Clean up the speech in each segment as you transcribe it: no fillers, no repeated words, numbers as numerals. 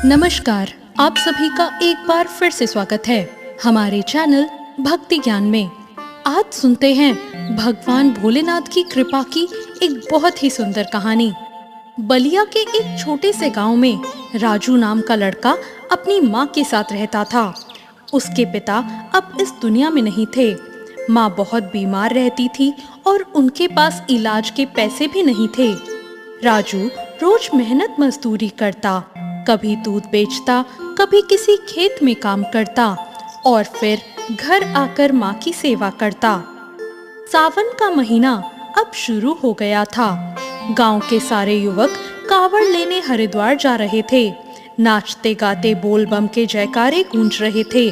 नमस्कार, आप सभी का एक बार फिर से स्वागत है हमारे चैनल भक्ति ज्ञान में। आज सुनते हैं भगवान भोलेनाथ की कृपा की एक बहुत ही सुंदर कहानी। बलिया के एक छोटे से गांव में राजू नाम का लड़का अपनी माँ के साथ रहता था। उसके पिता अब इस दुनिया में नहीं थे। माँ बहुत बीमार रहती थी और उनके पास इलाज के पैसे भी नहीं थे। राजू रोज मेहनत मजदूरी करता, कभी दूध बेचता, कभी किसी खेत में काम करता और फिर घर आकर माँ की सेवा करता। सावन का महीना अब शुरू हो गया था। गांव के सारे युवक कावड़ लेने हरिद्वार जा रहे थे। नाचते गाते बोल बम के जयकारे गूंज रहे थे।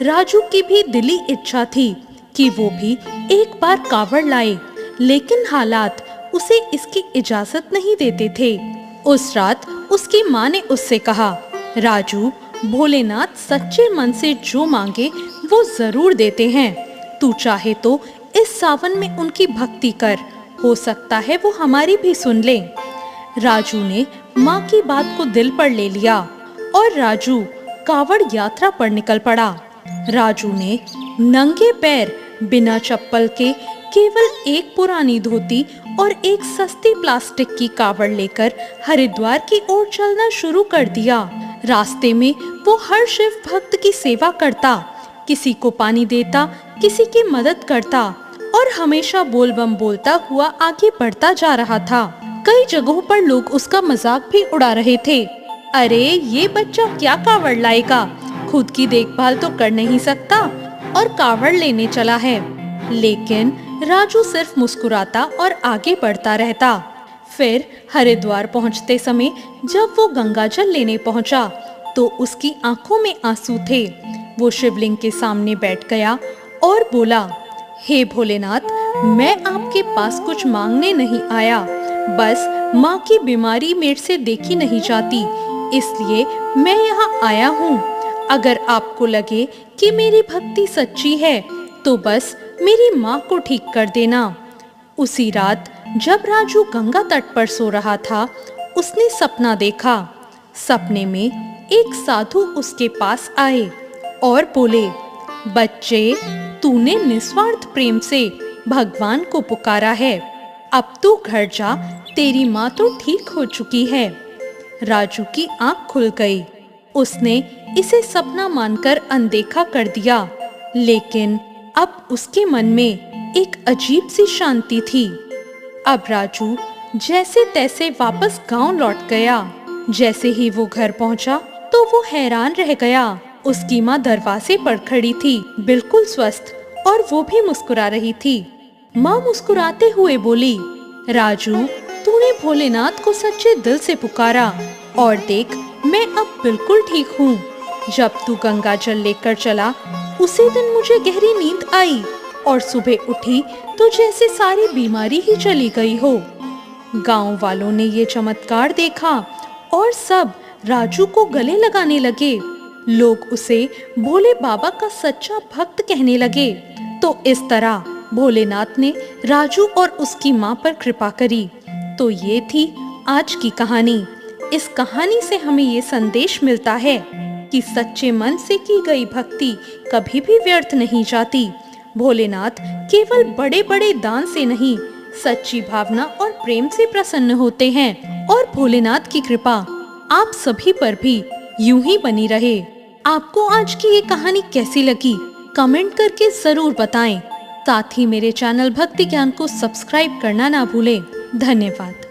राजू की भी दिली इच्छा थी कि वो भी एक बार कावड़ लाए, लेकिन हालात उसे इसकी इजाजत नहीं देते थे। उस रात उसकी माँ ने उससे कहा, राजू, भोलेनाथ सच्चे मन से जो मांगे वो जरूर देते हैं। तू चाहे तो इस सावन में उनकी भक्ति कर, हो सकता है वो हमारी भी सुन ले। राजू ने माँ की बात को दिल पर ले लिया और राजू कावड़ यात्रा पर निकल पड़ा। राजू ने नंगे पैर बिना चप्पल के केवल एक पुरानी धोती और एक सस्ती प्लास्टिक की कावड़ लेकर हरिद्वार की ओर चलना शुरू कर दिया। रास्ते में वो हर शिव भक्त की सेवा करता, किसी को पानी देता, किसी की मदद करता और हमेशा बोल बम बोलता हुआ आगे बढ़ता जा रहा था। कई जगहों पर लोग उसका मजाक भी उड़ा रहे थे। अरे ये बच्चा क्या कावड़ लाएगा, खुद की देखभाल तो कर नहीं सकता और कावड़ लेने चला है। लेकिन राजू सिर्फ मुस्कुराता और आगे बढ़ता रहता। फिर हरिद्वार पहुंचते समय जब वो गंगाजल लेने पहुंचा तो उसकी आंखों में आंसू थे। वो शिवलिंग के सामने बैठ गया और बोला, हे भोलेनाथ, मैं आपके पास कुछ मांगने नहीं आया, बस माँ की बीमारी मेरे से देखी नहीं जाती, इसलिए मैं यहाँ आया हूँ। अगर आपको लगे कि मेरी भक्ति सच्ची है तो बस मेरी माँ को ठीक कर देना। उसी रात जब राजू गंगा तट पर सो रहा था, उसने सपना देखा। सपने में एक साधु उसके पास आए और बोले, बच्चे, तूने निस्वार्थ प्रेम से भगवान को पुकारा है, अब तू घर जा, तेरी माँ तो ठीक हो चुकी है। राजू की आंख खुल गई। उसने इसे सपना मानकर अनदेखा कर दिया, लेकिन अब उसके मन में एक अजीब सी शांति थी। अब राजू जैसे तैसे वापस गांव लौट गया। जैसे ही वो घर पहुंचा तो वो हैरान रह गया। उसकी माँ दरवाजे पर खड़ी थी, बिल्कुल स्वस्थ, और वो भी मुस्कुरा रही थी। माँ मुस्कुराते हुए बोली, राजू, तूने भोलेनाथ को सच्चे दिल से पुकारा और देख, मैं अब बिल्कुल ठीक हूँ। जब तू गंगाजल लेकर चला उसी दिन मुझे गहरी नींद आई और सुबह उठी तो जैसे सारी बीमारी ही चली गई हो। गांव वालों ने ये चमत्कार देखा और सब राजू को गले लगाने लगे। लोग उसे भोले बाबा का सच्चा भक्त कहने लगे। तो इस तरह भोलेनाथ ने राजू और उसकी माँ पर कृपा करी। तो ये थी आज की कहानी। इस कहानी से हमें ये संदेश मिलता है कि सच्चे मन से की गई भक्ति कभी भी व्यर्थ नहीं जाती। भोलेनाथ केवल बड़े बड़े दान से नहीं, सच्ची भावना और प्रेम से प्रसन्न होते हैं। और भोलेनाथ की कृपा आप सभी पर भी यूं ही बनी रहे। आपको आज की ये कहानी कैसी लगी, कमेंट करके जरूर बताएं। साथ ही मेरे चैनल भक्ति ज्ञान को सब्सक्राइब करना ना भूलें। धन्यवाद।